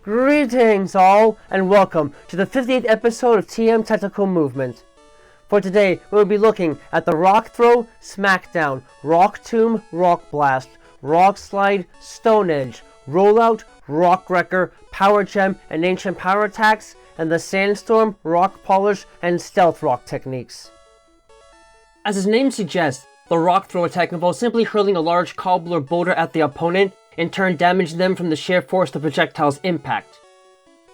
Greetings all, and welcome to the 58th episode of TM Tactical Movement. For today, we'll be looking at the Rock Throw, Smackdown, Rock Tomb, Rock Blast, Rock Slide, Stone Edge, Rollout, Rock Wrecker, Power Gem, and Ancient Power Attacks, and the Sandstorm, Rock Polish, and Stealth Rock techniques. As its name suggests, the Rock Throw attack involves simply hurling a large cobble or boulder at the opponent, in turn damaging them from the sheer force of the projectile's impact.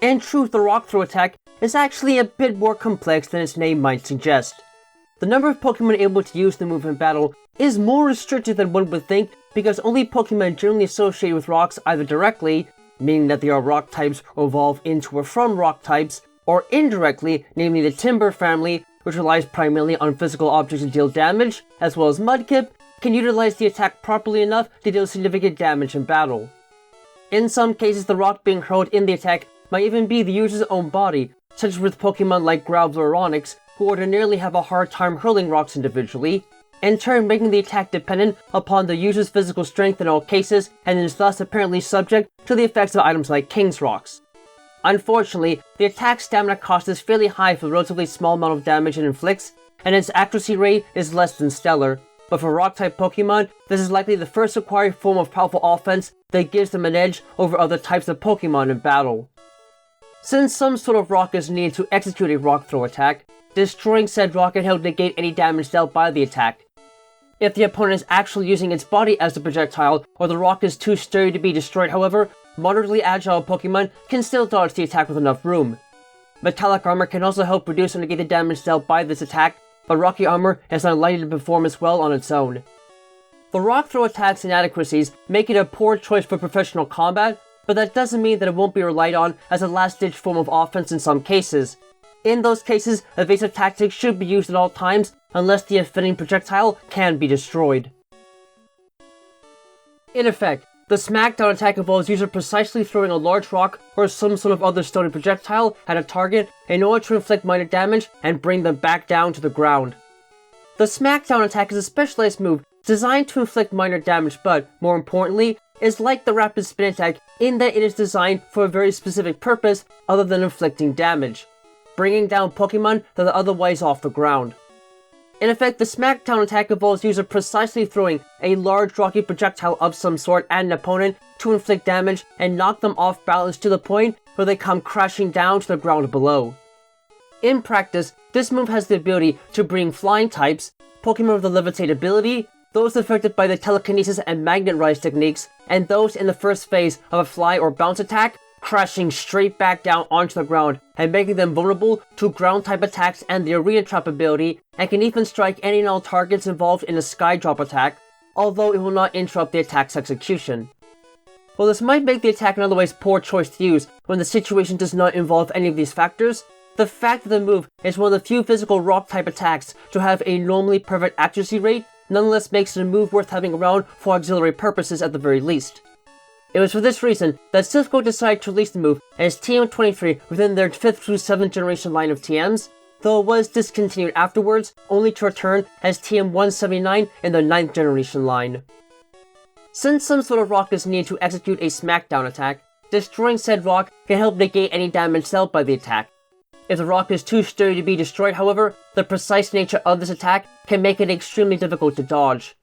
In truth, the Rock Throw attack is actually a bit more complex than its name might suggest. The number of Pokémon able to use the move in battle is more restricted than one would think, because only Pokémon generally associated with rocks either directly, meaning that they are rock types or evolve into or from rock types, or indirectly, namely the Timber family, which relies primarily on physical objects to deal damage, as well as Mudkip, can utilize the attack properly enough to deal significant damage in battle. In some cases, the rock being hurled in the attack might even be the user's own body, such as with Pokemon like Graveler or Onix, who ordinarily have a hard time hurling rocks individually, in turn making the attack dependent upon the user's physical strength in all cases, and is thus apparently subject to the effects of items like King's Rocks. Unfortunately, the attack's stamina cost is fairly high for the relatively small amount of damage it inflicts, and its accuracy rate is less than stellar. But for Rock-type Pokemon, this is likely the first acquired form of powerful offense that gives them an edge over other types of Pokemon in battle. Since some sort of rock is needed to execute a Rock Throw attack, destroying said rock can help negate any damage dealt by the attack. If the opponent is actually using its body as the projectile, or the rock is too sturdy to be destroyed however, moderately agile Pokemon can still dodge the attack with enough room. Metallic armor can also help reduce or negate the damage dealt by this attack, but rocky armor is unlikely to perform as well on its own. The Rock Throw attack's inadequacies make it a poor choice for professional combat, but that doesn't mean that it won't be relied on as a last-ditch form of offense in some cases. In those cases, evasive tactics should be used at all times, unless the offending projectile can be destroyed. In effect, the Smackdown attack involves user precisely throwing a large rock or some sort of other stony projectile at a target in order to inflict minor damage and bring them back down to the ground. The Smackdown attack is a specialized move designed to inflict minor damage, but, more importantly, is like the Rapid Spin attack in that it is designed for a very specific purpose other than inflicting damage, bringing down Pokemon that are otherwise off the ground. In effect, the Smackdown attack involves user precisely throwing a large rocky projectile of some sort at an opponent to inflict damage and knock them off balance to the point where they come crashing down to the ground below. In practice, this move has the ability to bring flying types, Pokemon with the Levitate ability, those affected by the Telekinesis and Magnet Rise techniques, and those in the first phase of a fly or bounce attack, crashing straight back down onto the ground and making them vulnerable to ground-type attacks and the Arena Trap ability, and can even strike any and all targets involved in a Sky Drop attack, although it will not interrupt the attack's execution. While this might make the attack an otherwise poor choice to use when the situation does not involve any of these factors, the fact that the move is one of the few physical rock-type attacks to have a normally perfect accuracy rate nonetheless makes it a move worth having around for auxiliary purposes at the very least. It was for this reason that Silphco decided to release the move as TM23 within their 5th through 7th generation line of TMs, though it was discontinued afterwards, only to return as TM179 in the 9th generation line. Since some sort of rock is needed to execute a Smackdown attack, destroying said rock can help negate any damage dealt by the attack. If the rock is too sturdy to be destroyed however, the precise nature of this attack can make it extremely difficult to dodge.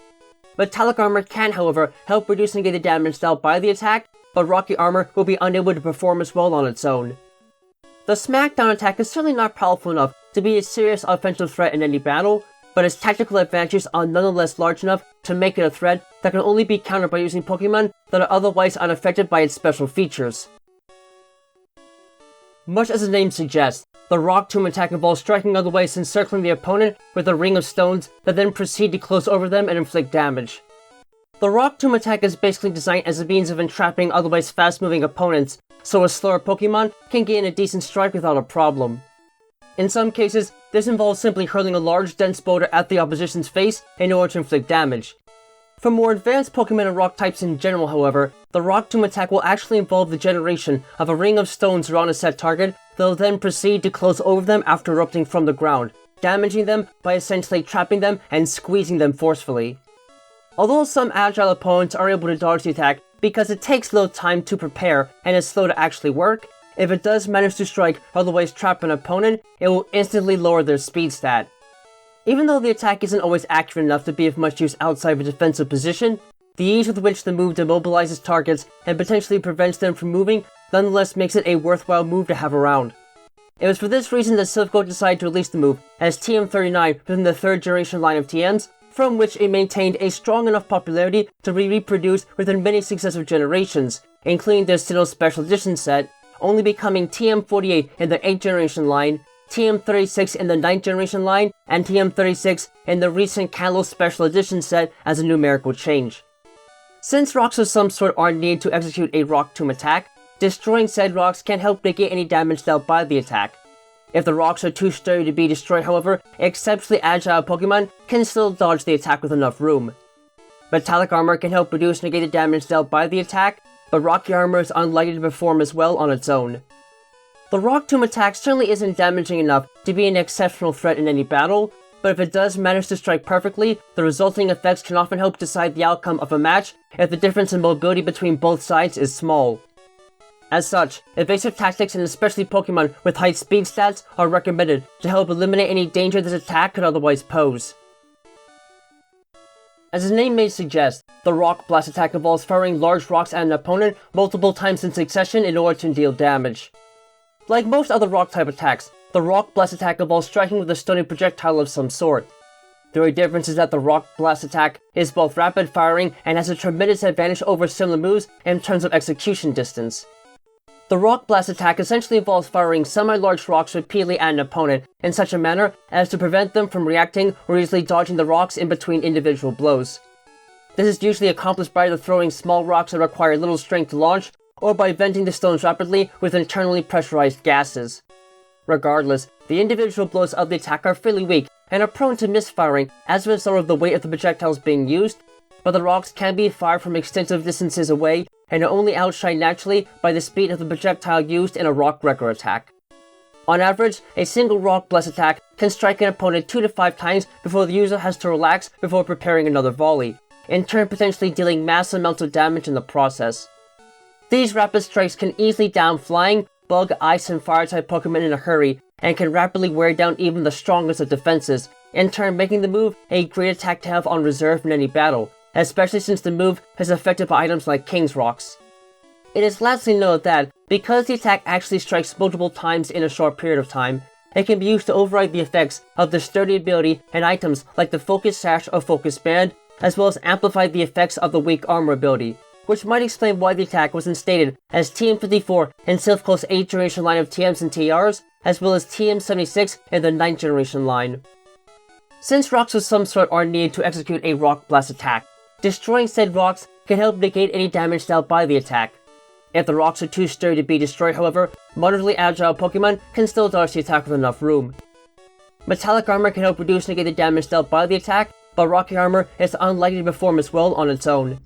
Metallic armor can, however, help reduce and negate the damage dealt by the attack, but rocky armor will be unable to perform as well on its own. The Smackdown attack is certainly not powerful enough to be a serious offensive threat in any battle, but its tactical advantages are nonetheless large enough to make it a threat that can only be countered by using Pokemon that are otherwise unaffected by its special features. Much as the name suggests, the Rock Tomb attack involves striking otherwise encircling the opponent with a ring of stones that then proceed to close over them and inflict damage. The Rock Tomb attack is basically designed as a means of entrapping otherwise fast-moving opponents, so a slower Pokemon can gain a decent strike without a problem. In some cases, this involves simply hurling a large dense boulder at the opposition's face in order to inflict damage. For more advanced Pokemon and rock types in general, however, the Rock Tomb attack will actually involve the generation of a ring of stones around a set target that will then proceed to close over them after erupting from the ground, damaging them by essentially trapping them and squeezing them forcefully. Although some agile opponents are able to dodge the attack because it takes little time to prepare and is slow to actually work, if it does manage to strike or otherwise trap an opponent, it will instantly lower their speed stat. Even though the attack isn't always accurate enough to be of much use outside of a defensive position, the ease with which the move demobilizes targets and potentially prevents them from moving nonetheless makes it a worthwhile move to have around. It was for this reason that Silph decided to release the move as TM39 within the 3rd generation line of TMs, from which it maintained a strong enough popularity to be reproduced within many successive generations, including the Sinnoh Special Edition set, only becoming TM48 in the 8th generation line, TM36 in the 9th generation line, and TM36 in the recent Kalos Special Edition set as a numerical change. Since rocks of some sort are needed to execute a Rock Tomb attack, destroying said rocks can help negate any damage dealt by the attack. If the rocks are too sturdy to be destroyed, however, exceptionally agile Pokemon can still dodge the attack with enough room. Metallic armor can help reduce negated damage dealt by the attack, but rocky armor is unlikely to perform as well on its own. The Rock Tomb attack certainly isn't damaging enough to be an exceptional threat in any battle, but if it does manage to strike perfectly, the resulting effects can often help decide the outcome of a match if the difference in mobility between both sides is small. As such, evasive tactics and especially Pokemon with high speed stats are recommended to help eliminate any danger this attack could otherwise pose. As its name may suggest, the Rock Blast attack involves firing large rocks at an opponent multiple times in succession in order to deal damage. Like most other Rock-type attacks, the Rock Blast attack involves striking with a stony projectile of some sort. The only difference is that the Rock Blast attack is both rapid firing and has a tremendous advantage over similar moves in terms of execution distance. The Rock Blast attack essentially involves firing semi-large rocks repeatedly at an opponent in such a manner as to prevent them from reacting or easily dodging the rocks in between individual blows. This is usually accomplished by either throwing small rocks that require little strength to launch, or by venting the stones rapidly with internally pressurized gases. Regardless, the individual blows of the attack are fairly weak and are prone to misfiring as a result of the weight of the projectiles being used, but the rocks can be fired from extensive distances away and are only outshined naturally by the speed of the projectile used in a rock wrecker attack. On average, a single Rock Blast attack can strike an opponent 2 to 5 times before the user has to relax before preparing another volley, in turn potentially dealing massive amounts of damage in the process. These rapid strikes can easily down flying, bug, ice, and fire type Pokemon in a hurry, and can rapidly wear down even the strongest of defenses, in turn making the move a great attack to have on reserve in any battle, especially since the move is affected by items like King's Rocks. It is lastly noted that, because the attack actually strikes multiple times in a short period of time, it can be used to override the effects of the sturdy ability and items like the Focus Sash or Focus Band, as well as amplify the effects of the weak armor ability, which might explain why the attack was instated as TM54 in Silph's 8th generation line of TMs and TRs, as well as TM76 in the 9th generation line. Since rocks of some sort are needed to execute a Rock Blast attack, destroying said rocks can help negate any damage dealt by the attack. If the rocks are too sturdy to be destroyed, however, moderately agile Pokemon can still dodge the attack with enough room. Metallic armor can help reduce negated damage dealt by the attack, but rocky armor is unlikely to perform as well on its own.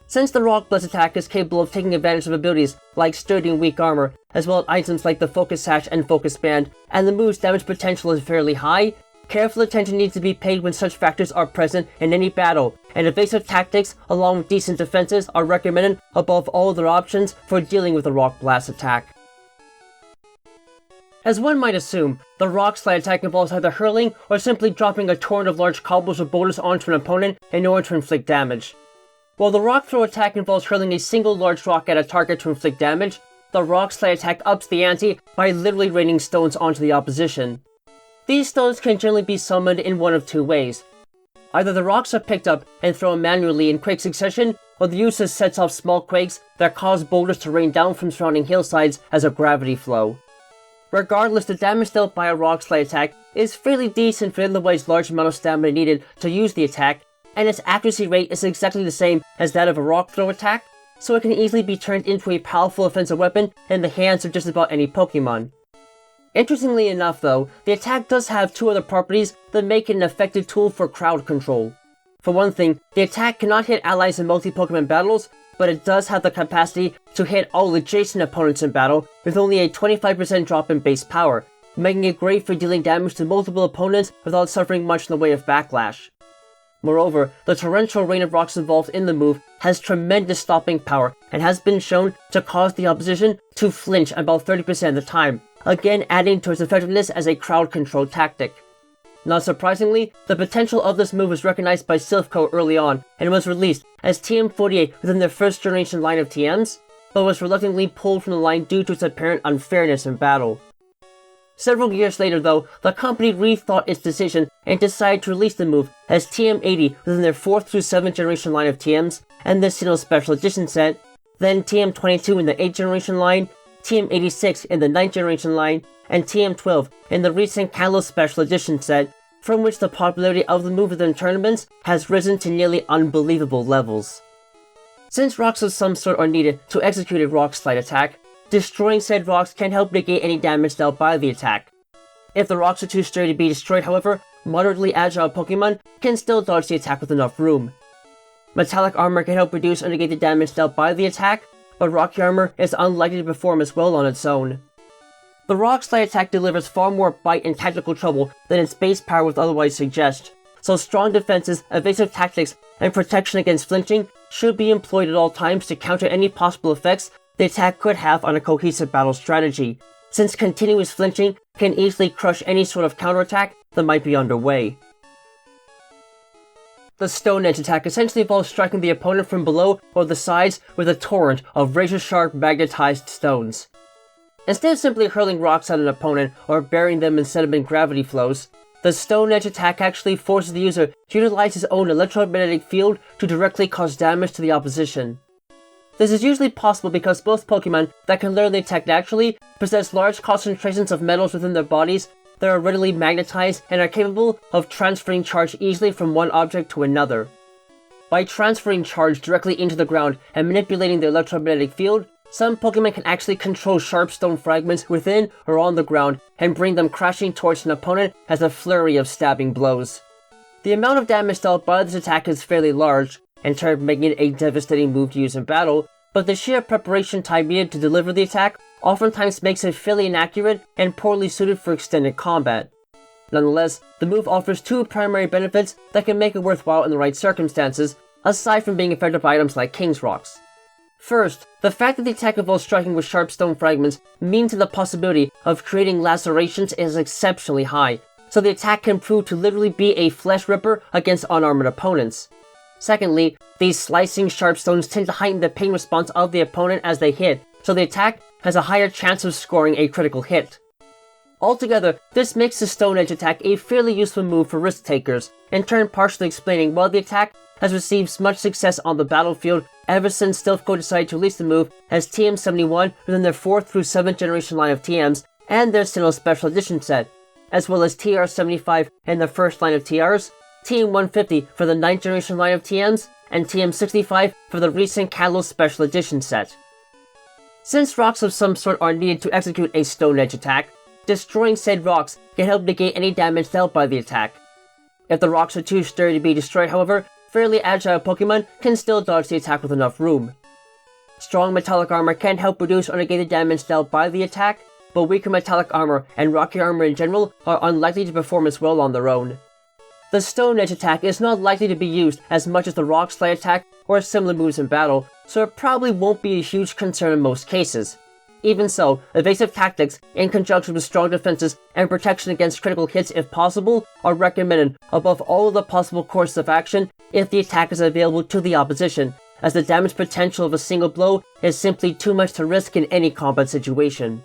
Since the Rock Blast attack is capable of taking advantage of abilities like sturdy and weak armor, as well as items like the Focus Sash and Focus Band, and the move's damage potential is fairly high, careful attention needs to be paid when such factors are present in any battle, and evasive tactics along with decent defenses are recommended above all other options for dealing with the Rock Blast attack. As one might assume, the Rock Slide attack involves either hurling or simply dropping a torrent of large cobbles or boulders onto an opponent in order to inflict damage. While the Rock Throw attack involves hurling a single large rock at a target to inflict damage, the Rock Slide attack ups the ante by literally raining stones onto the opposition. These stones can generally be summoned in one of two ways. Either the rocks are picked up and thrown manually in quick succession, or the user sets off small quakes that cause boulders to rain down from surrounding hillsides as a gravity flow. Regardless, the damage dealt by a Rock Slide attack is fairly decent for the otherwise large amount of stamina needed to use the attack, and its accuracy rate is exactly the same as that of a Rock Throw attack, so it can easily be turned into a powerful offensive weapon in the hands of just about any Pokemon. Interestingly enough though, the attack does have two other properties that make it an effective tool for crowd control. For one thing, the attack cannot hit allies in multi-Pokemon battles, but it does have the capacity to hit all adjacent opponents in battle with only a 25% drop in base power, making it great for dealing damage to multiple opponents without suffering much in the way of backlash. Moreover, the torrential rain of rocks involved in the move has tremendous stopping power and has been shown to cause the opposition to flinch about 30% of the time, again adding to its effectiveness as a crowd control tactic. Not surprisingly, the potential of this move was recognized by Silphco early on and was released as TM48 within their first generation line of TMs, but was reluctantly pulled from the line due to its apparent unfairness in battle. Several years later though, the company rethought its decision and decided to release the move as TM80 within their 4th through 7th generation line of TMs and the Sinnoh Special Edition set, then TM22 in the 8th generation line, TM86 in the 9th generation line, and TM12 in the recent Kalos Special Edition set, from which the popularity of the move within tournaments has risen to nearly unbelievable levels. Since rocks of some sort are needed to execute a rock slide attack, destroying said rocks can help negate any damage dealt by the attack. If the rocks are too sturdy to be destroyed, however, moderately agile Pokémon can still dodge the attack with enough room. Metallic armor can help reduce or negate the damage dealt by the attack, but rocky armor is unlikely to perform as well on its own. The rock slide attack delivers far more bite and tactical trouble than its base power would otherwise suggest, so strong defenses, evasive tactics, and protection against flinching should be employed at all times to counter any possible effects the attack could have on a cohesive battle strategy, since continuous flinching can easily crush any sort of counterattack that might be underway. The Stone Edge attack essentially involves striking the opponent from below or the sides with a torrent of razor-sharp magnetized stones. Instead of simply hurling rocks at an opponent or burying them in sediment gravity flows, the Stone Edge attack actually forces the user to utilize his own electromagnetic field to directly cause damage to the opposition. This is usually possible because both Pokemon that can learn the attack naturally possess large concentrations of metals within their bodies that are readily magnetized and are capable of transferring charge easily from one object to another. By transferring charge directly into the ground and manipulating the electromagnetic field, some Pokemon can actually control sharp stone fragments within or on the ground and bring them crashing towards an opponent as a flurry of stabbing blows. The amount of damage dealt by this attack is fairly large, in turn making it a devastating move to use in battle, but the sheer preparation time needed to deliver the attack oftentimes makes it fairly inaccurate and poorly suited for extended combat. Nonetheless, the move offers two primary benefits that can make it worthwhile in the right circumstances, aside from being effective items like King's Rocks. First, the fact that the attack involves striking with sharp stone fragments means that the possibility of creating lacerations is exceptionally high, so the attack can prove to literally be a flesh ripper against unarmored opponents. Secondly, these slicing sharp stones tend to heighten the pain response of the opponent as they hit, so the attack has a higher chance of scoring a critical hit. Altogether, this makes the Stone Edge attack a fairly useful move for risk takers, in turn partially explaining why the attack has received much success on the battlefield ever since Silphco decided to release the move as TM71 within their 4th through 7th generation line of TMs and their Sinnoh Special Edition set, as well as TR75 in their first line of TRs, TM150 for the 9th generation line of TMs, and TM65 for the recent Kalos Special Edition set. Since rocks of some sort are needed to execute a Stone Edge attack, destroying said rocks can help negate any damage dealt by the attack. If the rocks are too sturdy to be destroyed, however, fairly agile Pokemon can still dodge the attack with enough room. Strong metallic armor can help reduce or negate the damage dealt by the attack, but weaker metallic armor and rocky armor in general are unlikely to perform as well on their own. The Stone Edge attack is not likely to be used as much as the Rock Slide attack or similar moves in battle, so it probably won't be a huge concern in most cases. Even so, evasive tactics, in conjunction with strong defenses and protection against critical hits if possible, are recommended above all of the possible courses of action if the attack is available to the opposition, as the damage potential of a single blow is simply too much to risk in any combat situation.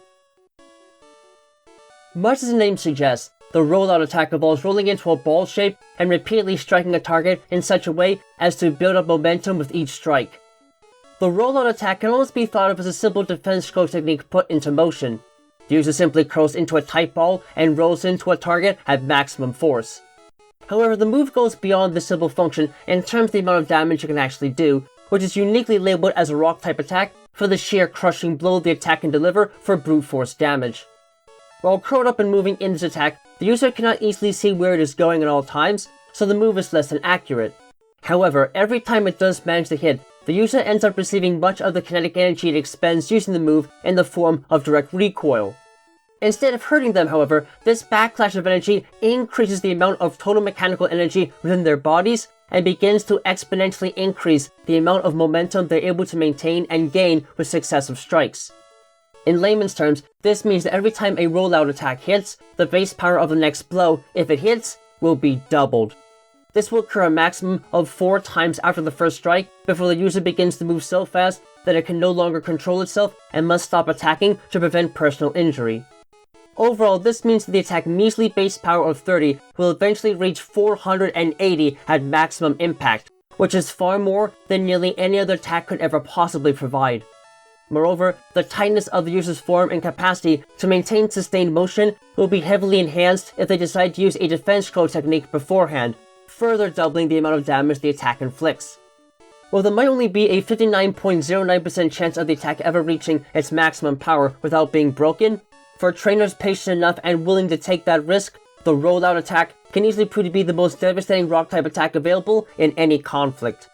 Much as the name suggests, the Rollout attack involves rolling into a ball shape and repeatedly striking a target in such a way as to build up momentum with each strike. The Rollout attack can almost be thought of as a simple defense curl technique put into motion. The user simply curls into a tight ball and rolls into a target at maximum force. However, the move goes beyond this simple function in terms of the amount of damage it can actually do, which is uniquely labeled as a rock type attack for the sheer crushing blow the attack can deliver for brute force damage. While curled up and moving in this attack, the user cannot easily see where it is going at all times, so the move is less than accurate. However, every time it does manage to hit, the user ends up receiving much of the kinetic energy it expends using the move in the form of direct recoil. Instead of hurting them, however, this backlash of energy increases the amount of total mechanical energy within their bodies and begins to exponentially increase the amount of momentum they're able to maintain and gain with successive strikes. In layman's terms, this means that every time a rollout attack hits, the base power of the next blow, if it hits, will be doubled. This will occur a maximum of 4 times after the first strike before the user begins to move so fast that it can no longer control itself and must stop attacking to prevent personal injury. Overall, this means that the attack measly base power of 30 will eventually reach 480 at maximum impact, which is far more than nearly any other attack could ever possibly provide. Moreover, the tightness of the user's form and capacity to maintain sustained motion will be heavily enhanced if they decide to use a defense scroll technique beforehand, further doubling the amount of damage the attack inflicts. While there might only be a 59.09% chance of the attack ever reaching its maximum power without being broken, for trainers patient enough and willing to take that risk, the rollout attack can easily prove to be the most devastating rock-type attack available in any conflict.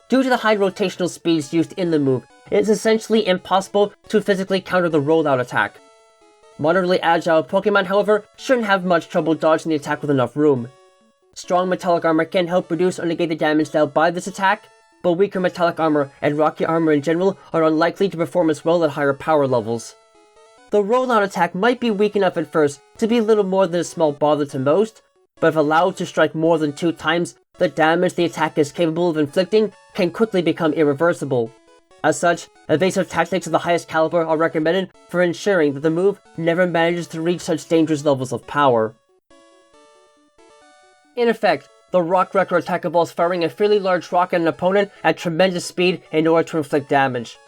Due to the high rotational speeds used in the move, it is essentially impossible to physically counter the rollout attack. Moderately agile Pokémon, however, shouldn't have much trouble dodging the attack with enough room. Strong metallic armor can help reduce or negate the damage dealt by this attack, but weaker metallic armor and rocky armor in general are unlikely to perform as well at higher power levels. The rollout attack might be weak enough at first to be little more than a small bother to most, but if allowed to strike more than 2 times, the damage the attack is capable of inflicting can quickly become irreversible. As such, evasive tactics of the highest caliber are recommended for ensuring that the move never manages to reach such dangerous levels of power. In effect, the Rock Wrecker attack involves firing a fairly large rock at an opponent at tremendous speed in order to inflict damage.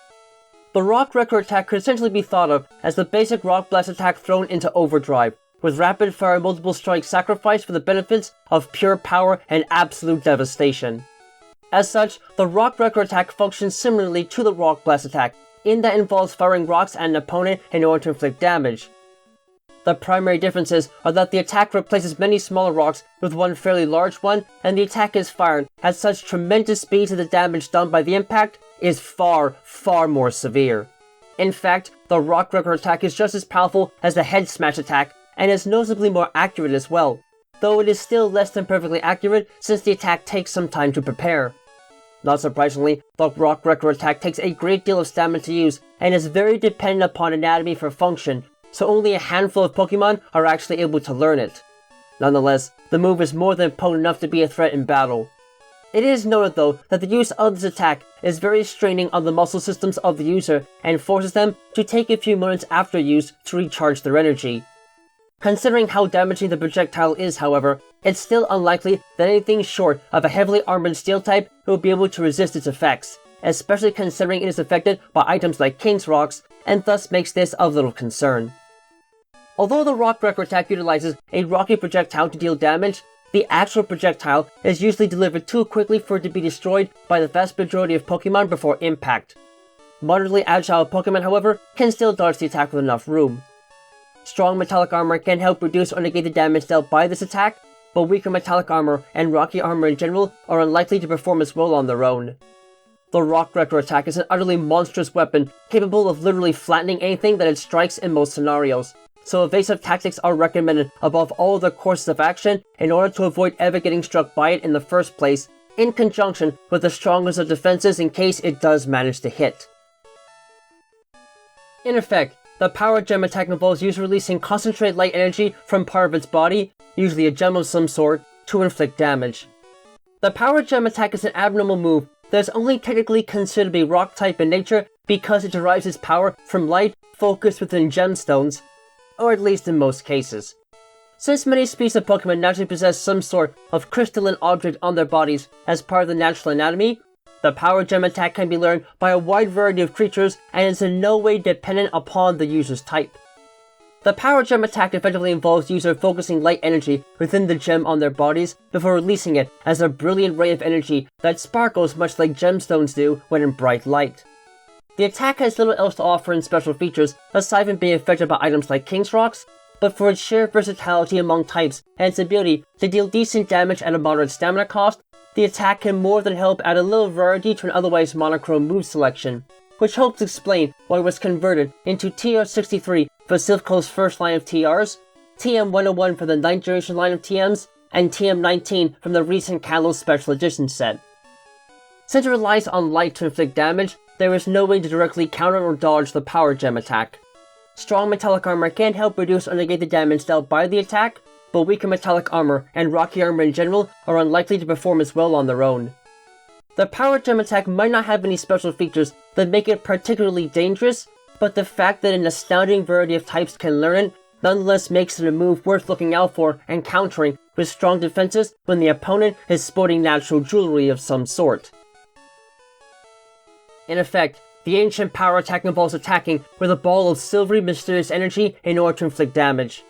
The Rock Wrecker attack could essentially be thought of as the basic Rock Blast attack thrown into overdrive, with rapid fire multiple strikes sacrificed for the benefits of pure power and absolute devastation. As such, the Rock Wrecker attack functions similarly to the Rock Blast attack, in that it involves firing rocks at an opponent in order to inflict damage. The primary differences are that the attack replaces many smaller rocks with one fairly large one, and the attack is fired at such tremendous speeds that the damage done by the impact is far, far more severe. In fact, the Rock Wrecker attack is just as powerful as the Head Smash attack, and is noticeably more accurate as well, though it is still less than perfectly accurate since the attack takes some time to prepare. Not surprisingly, the Rock Wrecker attack takes a great deal of stamina to use, and is very dependent upon anatomy for function, so only a handful of Pokémon are actually able to learn it. Nonetheless, the move is more than potent enough to be a threat in battle. It is noted though that the use of this attack is very straining on the muscle systems of the user and forces them to take a few moments after use to recharge their energy. Considering how damaging the projectile is, however, it's still unlikely that anything short of a heavily armored steel type will be able to resist its effects, especially considering it is affected by items like King's Rocks, and thus makes this of little concern. Although the Rock Wrecker attack utilizes a rocky projectile to deal damage, the actual projectile is usually delivered too quickly for it to be destroyed by the vast majority of Pokémon before impact. Moderately agile Pokémon, however, can still dodge the attack with enough room. Strong metallic armor can help reduce or negate the damage dealt by this attack, but weaker metallic armor and rocky armor in general are unlikely to perform as well on their own. The Rock Wrecker attack is an utterly monstrous weapon, capable of literally flattening anything that it strikes in most scenarios, so evasive tactics are recommended above all other courses of action in order to avoid ever getting struck by it in the first place, in conjunction with the strongest of defenses in case it does manage to hit. In effect, the Power Gem attack involves user releasing concentrated light energy from part of its body, usually a gem of some sort, to inflict damage. The Power Gem attack is an abnormal move that is only technically considered to be rock-type in nature because it derives its power from light focused within gemstones, or at least in most cases. Since many species of Pokémon naturally possess some sort of crystalline object on their bodies as part of the natural anatomy, the Power Gem attack can be learned by a wide variety of creatures and is in no way dependent upon the user's type. The Power Gem attack effectively involves the user focusing light energy within the gem on their bodies before releasing it as a brilliant ray of energy that sparkles much like gemstones do when in bright light. The attack has little else to offer in special features aside from being affected by items like King's Rocks, but for its sheer versatility among types and its ability to deal decent damage at a moderate stamina cost, the attack can more than help add a little variety to an otherwise monochrome move selection, which helps explain why it was converted into TR63 for Silphco's first line of TRs, TM101 for the 9th generation line of TMs, and TM19 from the recent Kalos Special Edition set. Since it relies on light to inflict damage, there is no way to directly counter or dodge the Power Gem attack. Strong metallic armor can help reduce or negate the damage dealt by the attack, but weaker metallic armor and rocky armor in general are unlikely to perform as well on their own. The Power Gem attack might not have any special features that make it particularly dangerous, but the fact that an astounding variety of types can learn it nonetheless makes it a move worth looking out for and countering with strong defenses when the opponent is sporting natural jewelry of some sort. In effect, the ancient power attack involves attacking with a ball of silvery mysterious energy in order to inflict damage.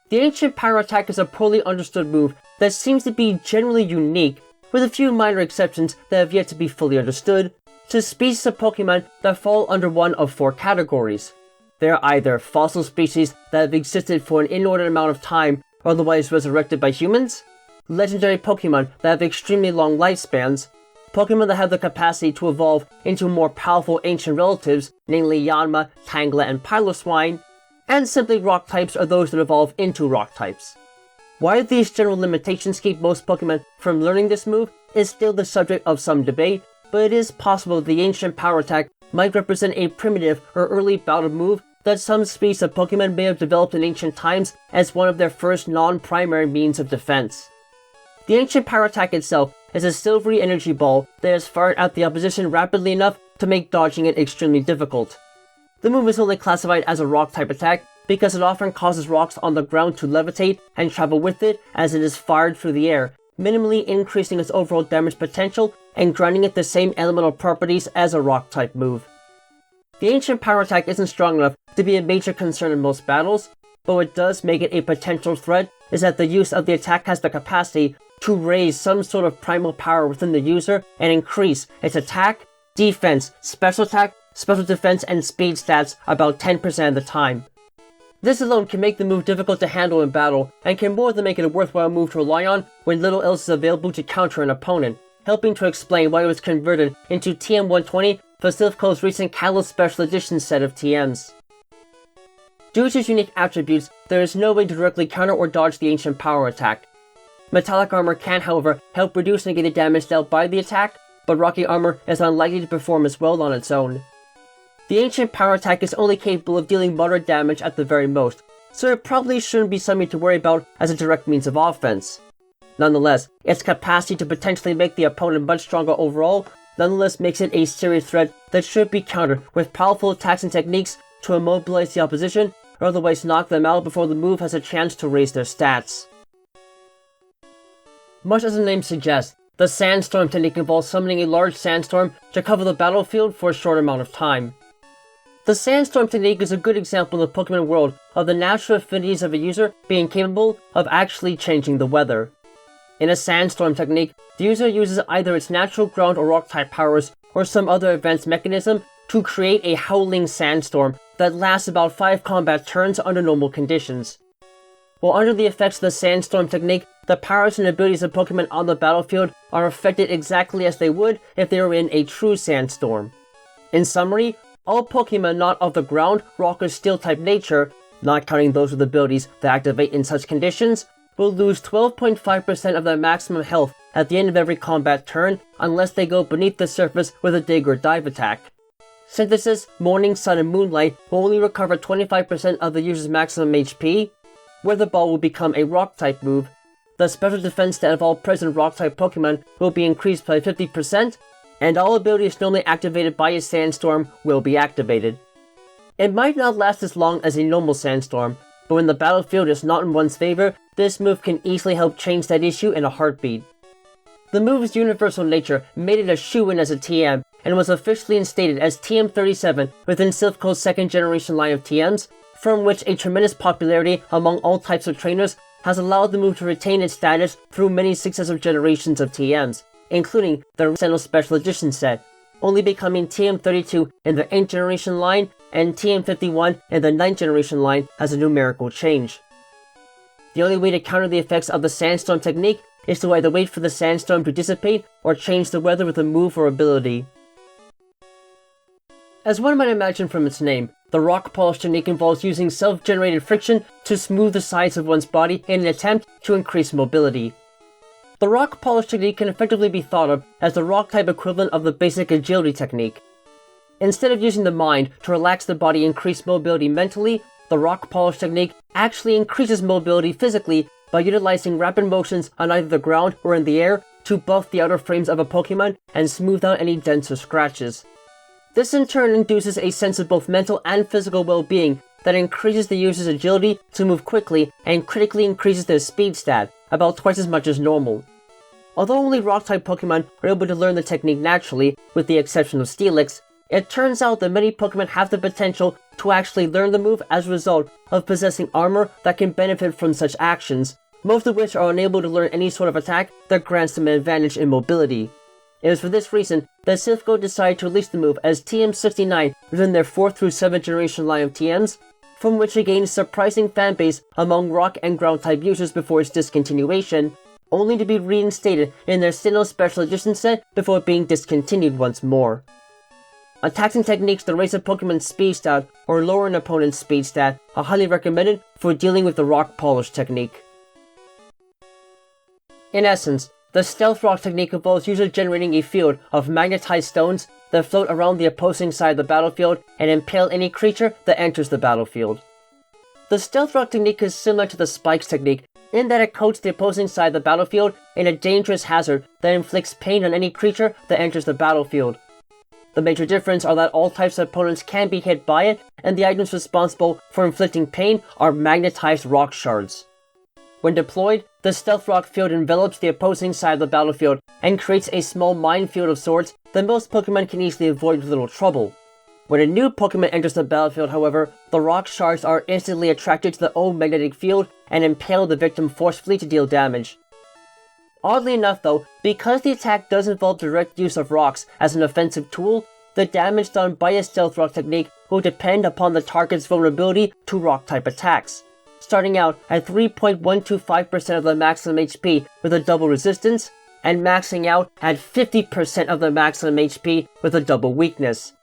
The ancient power attack is a poorly understood move that seems to be generally unique, with a few minor exceptions that have yet to be fully understood, to species of Pokemon that fall under one of 4 categories. They are either fossil species that have existed for an inordinate amount of time or otherwise resurrected by humans, legendary Pokemon that have extremely long lifespans, Pokemon that have the capacity to evolve into more powerful ancient relatives, namely Yanma, Tangela, and Piloswine, and simply rock types are those that evolve into rock types. Why these general limitations keep most Pokemon from learning this move is still the subject of some debate, but it is possible the ancient power attack might represent a primitive or early bout of move that some species of Pokemon may have developed in ancient times as one of their first non-primary means of defense. The ancient power attack itself is a silvery energy ball that is fired at the opposition rapidly enough to make dodging it extremely difficult. The move is only classified as a rock type attack because it often causes rocks on the ground to levitate and travel with it as it is fired through the air, minimally increasing its overall damage potential and granting it the same elemental properties as a rock type move. The ancient power attack isn't strong enough to be a major concern in most battles, but what does make it a potential threat is that the use of the attack has the capacity to raise some sort of primal power within the user and increase its attack, defense, special attack, special defense, and speed stats about 10% of the time. This alone can make the move difficult to handle in battle, and can more than make it a worthwhile move to rely on when little else is available to counter an opponent, helping to explain why it was converted into TM120 for Silphco's recent Kalos Special Edition set of TMs. Due to its unique attributes, there is no way to directly counter or dodge the ancient power attack. Metallic armor can, however, help reduce negated damage dealt by the attack, but rocky armor is unlikely to perform as well on its own. The ancient power attack is only capable of dealing moderate damage at the very most, so it probably shouldn't be something to worry about as a direct means of offense. Nonetheless, its capacity to potentially make the opponent much stronger overall nonetheless makes it a serious threat that should be countered with powerful attacks and techniques to immobilize the opposition or otherwise knock them out before the move has a chance to raise their stats. Much as the name suggests, the Sandstorm technique involves summoning a large sandstorm to cover the battlefield for a short amount of time. The Sandstorm technique is a good example in the Pokemon world of the natural affinities of a user being capable of actually changing the weather. In a Sandstorm technique, the user uses either its natural ground or rock type powers or some other advanced mechanism to create a howling sandstorm that lasts about 5 combat turns under normal conditions. While under the effects of the Sandstorm technique, the powers and abilities of Pokemon on the battlefield are affected exactly as they would if they were in a true sandstorm. In summary, all Pokemon not of the ground, rock, or steel type nature, not counting those with abilities that activate in such conditions, will lose 12.5% of their maximum health at the end of every combat turn unless they go beneath the surface with a dig or dive attack. Synthesis, Morning, Sun, and Moonlight will only recover 25% of the user's maximum HP. Weather Ball will become a rock type move. The special defense stat of all present rock type Pokemon will be increased by 50%, and all abilities normally activated by a sandstorm will be activated. It might not last as long as a normal sandstorm, but when the battlefield is not in one's favor, this move can easily help change that issue in a heartbeat. The move's universal nature made it a shoo-in as a TM, and was officially instated as TM37 within Silphco's second generation line of TMs, from which a tremendous popularity among all types of trainers has allowed the move to retain its status through many successive generations of TMs, including the Sentinel Special Edition set, only becoming TM32 in the 8th generation line and TM51 in the 9th generation line as a numerical change. The only way to counter the effects of the Sandstorm technique is to either wait for the sandstorm to dissipate or change the weather with a move or ability. As one might imagine from its name, The rock polish technique involves using self-generated friction to smooth the sides of one's body in an attempt to increase mobility. The rock polish technique can effectively be thought of as the rock-type equivalent of the basic agility technique. Instead of using the mind to relax the body and increase mobility mentally, the rock polish technique actually increases mobility physically by utilizing rapid motions on either the ground or in the air to buff the outer frames of a Pokémon and smooth out any dents or scratches. This in turn induces a sense of both mental and physical well-being that increases the user's agility to move quickly and critically increases their speed stat, about twice as much as normal. Although only rock-type Pokémon are able to learn the technique naturally, with the exception of Steelix, it turns out that many Pokémon have the potential to actually learn the move as a result of possessing armor that can benefit from such actions, most of which are unable to learn any sort of attack that grants them an advantage in mobility. It was for this reason that Silph decided to release the move as TM69 within their 4th through 7th generation line of TMs, from which it gained a surprising fanbase among rock and ground type users before its discontinuation, only to be reinstated in their Sinnoh Special Edition set before being discontinued once more. Attacks and techniques that raise a Pokemon's speed stat or lower an opponent's speed stat are highly recommended for dealing with the rock polish technique. In essence, the Stealth Rock technique involves user generating a field of magnetized stones that float around the opposing side of the battlefield and impale any creature that enters the battlefield. The Stealth Rock technique is similar to the Spikes technique in that it coats the opposing side of the battlefield in a dangerous hazard that inflicts pain on any creature that enters the battlefield. The major difference are that all types of opponents can be hit by it, and the items responsible for inflicting pain are magnetized rock shards. When deployed, the Stealth Rock field envelops the opposing side of the battlefield and creates a small minefield of sorts that most Pokémon can easily avoid with little trouble. When a new Pokémon enters the battlefield, however, the rock shards are instantly attracted to their own magnetic field and impale the victim forcefully to deal damage. Oddly enough though, because the attack does involve direct use of rocks as an offensive tool, the damage done by a Stealth Rock technique will depend upon the target's vulnerability to rock-type attacks, starting out at 3.125% of the maximum HP with a double resistance, and maxing out at 50% of the maximum HP with a double weakness.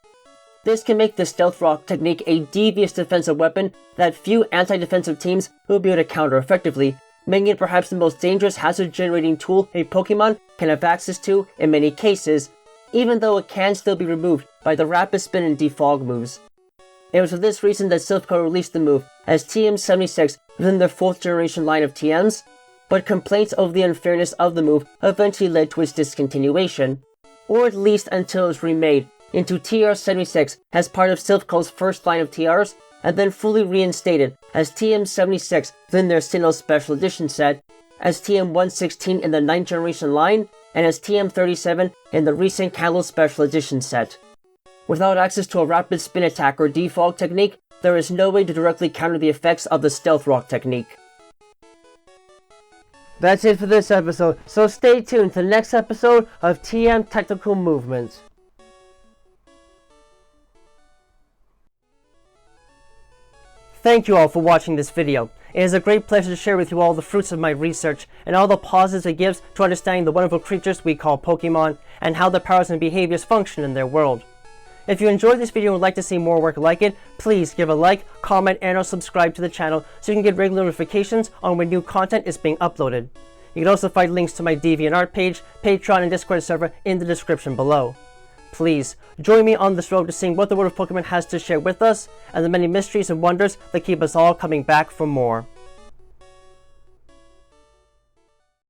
This can make the Stealth Rock technique a devious defensive weapon that few anti-defensive teams will be able to counter effectively, making it perhaps the most dangerous hazard-generating tool a Pokémon can have access to in many cases, even though it can still be removed by the Rapid Spin and Defog moves. It was for this reason that Silph released the move as TM76 within their 4th generation line of TMs, but complaints over the unfairness of the move eventually led to its discontinuation, or at least until it was remade into TR76 as part of Silph's first line of TRs, and then fully reinstated as TM76 within their Sinnoh Special Edition set, as TM116 in the 9th generation line, and as TM37 in the recent Kalos Special Edition set. Without access to a rapid spin attack or defog technique, there is no way to directly counter the effects of the Stealth Rock technique. That's it for this episode, so stay tuned to the next episode of TM Technical Movement. Thank you all for watching this video. It is a great pleasure to share with you all the fruits of my research and all the positives it gives to understanding the wonderful creatures we call Pokemon and how their powers and behaviors function in their world. If you enjoyed this video and would like to see more work like it, please give a like, comment, and or subscribe to the channel so you can get regular notifications on when new content is being uploaded. You can also find links to my DeviantArt page, Patreon, and Discord server in the description below. Please, join me on this road to seeing what the world of Pokemon has to share with us, and the many mysteries and wonders that keep us all coming back for more.